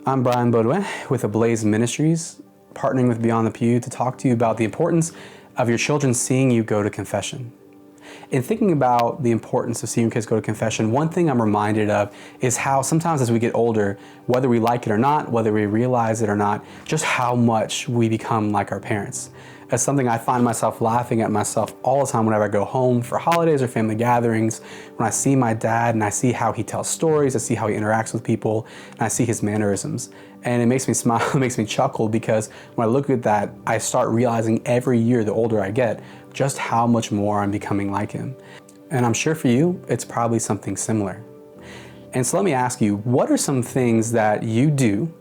I'm Baudoin with Ablaze Ministries, partnering with Beyond the Pew to talk to you about the importance of your children seeing you go to confession. In thinking about the importance of seeing your kids go to confession, one thing I'm reminded of is how sometimes as we get older, whether we like it or not, whether we realize it or not, just how much we become like our parents. It's something I find myself laughing at myself all the time whenever I go home for holidays or family gatherings, when I see my dad and I see how he tells stories, I see how he interacts with people, and I see his mannerisms. And it makes me smile, it makes me chuckle, because when I look at that, I start realizing every year, the older I get, just how much more I'm becoming like him. And I'm sure for you, it's probably something similar. And so let me ask you, what are some things that you do,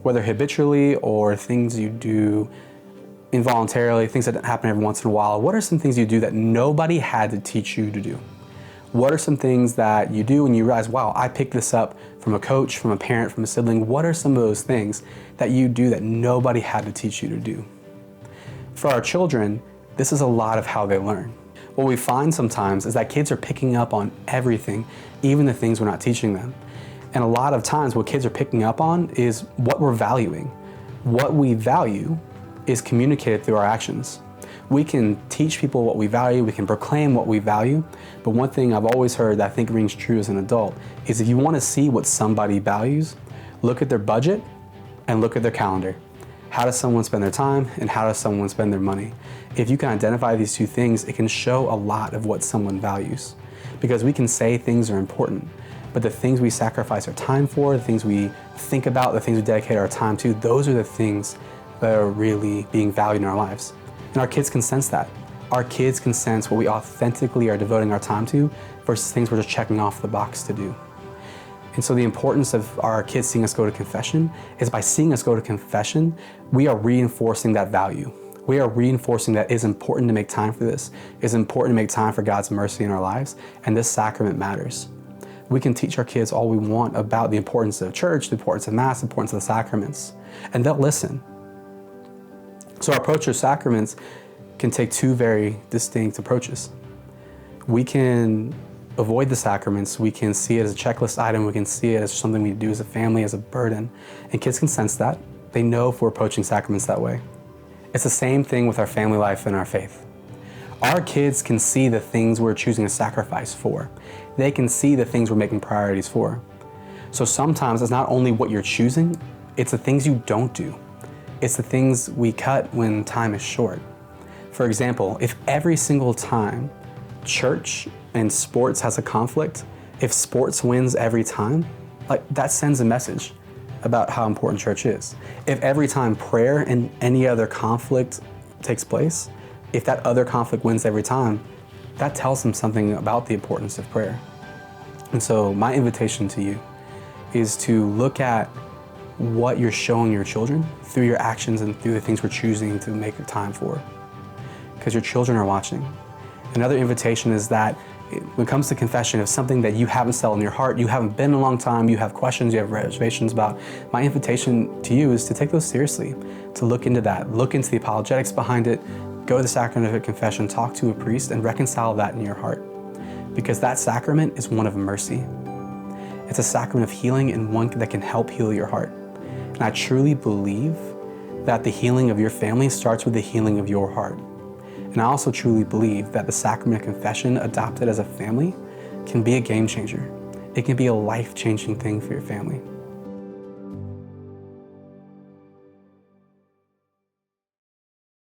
whether habitually or things you do involuntarily, things that happen every once in a while, what are some things you do that nobody had to teach you to do? What are some things that you do and you realize, wow, I picked this up from a coach, from a parent, from a sibling? What are some of those things that you do that nobody had to teach you to do? For our children, this is a lot of how they learn. What we find sometimes is that kids are picking up on everything, even the things we're not teaching them. And a lot of times what kids are picking up on is what we're valuing. What we value is communicated through our actions. We can teach people what we value, we can proclaim what we value, but one thing I've always heard that I think rings true as an adult is if you want to see what somebody values, look at their budget and look at their calendar. How does someone spend their time and how does someone spend their money? If you can identify these two things, it can show a lot of what someone values. Because we can say things are important, but the things we sacrifice our time for, the things we think about, the things we dedicate our time to, those are the things that are really being valued in our lives. And our kids can sense that. Our kids can sense what we authentically are devoting our time to versus things we're just checking off the box to do. And so the importance of our kids seeing us go to confession is by seeing us go to confession, we are reinforcing that value. We are reinforcing that it's important to make time for this. It's important to make time for God's mercy in our lives, and this sacrament matters. We can teach our kids all we want about the importance of church, the importance of Mass, the importance of the sacraments, and they'll listen. So our approach to sacraments can take two very distinct approaches. We can avoid the sacraments, we can see it as a checklist item, we can see it as something we do as a family, as a burden, and kids can sense that. They know if we're approaching sacraments that way. It's the same thing with our family life and our faith. Our kids can see the things we're choosing to sacrifice for. They can see the things we're making priorities for. So sometimes it's not only what you're choosing, it's the things you don't do. It's the things we cut when time is short. For example, if every single time church and sports has a conflict, if sports wins every time, that sends a message about how important church is. If every time prayer and any other conflict takes place, if that other conflict wins every time, that tells them something about the importance of prayer. And so my invitation to you is to look at what you're showing your children through your actions and through the things we're choosing to make time for, because your children are watching. Another invitation is that when it comes to confession, if something that you haven't settled in your heart, you haven't been in a long time, you have questions, you have reservations about, my invitation to you is to take those seriously, to look into that, look into the apologetics behind it, go to the sacrament of confession, talk to a priest, and reconcile that in your heart. Because that sacrament is one of mercy. It's a sacrament of healing and one that can help heal your heart. And I truly believe that the healing of your family starts with the healing of your heart. And I also truly believe that the sacrament of confession adopted as a family can be a game changer. It can be a life-changing thing for your family.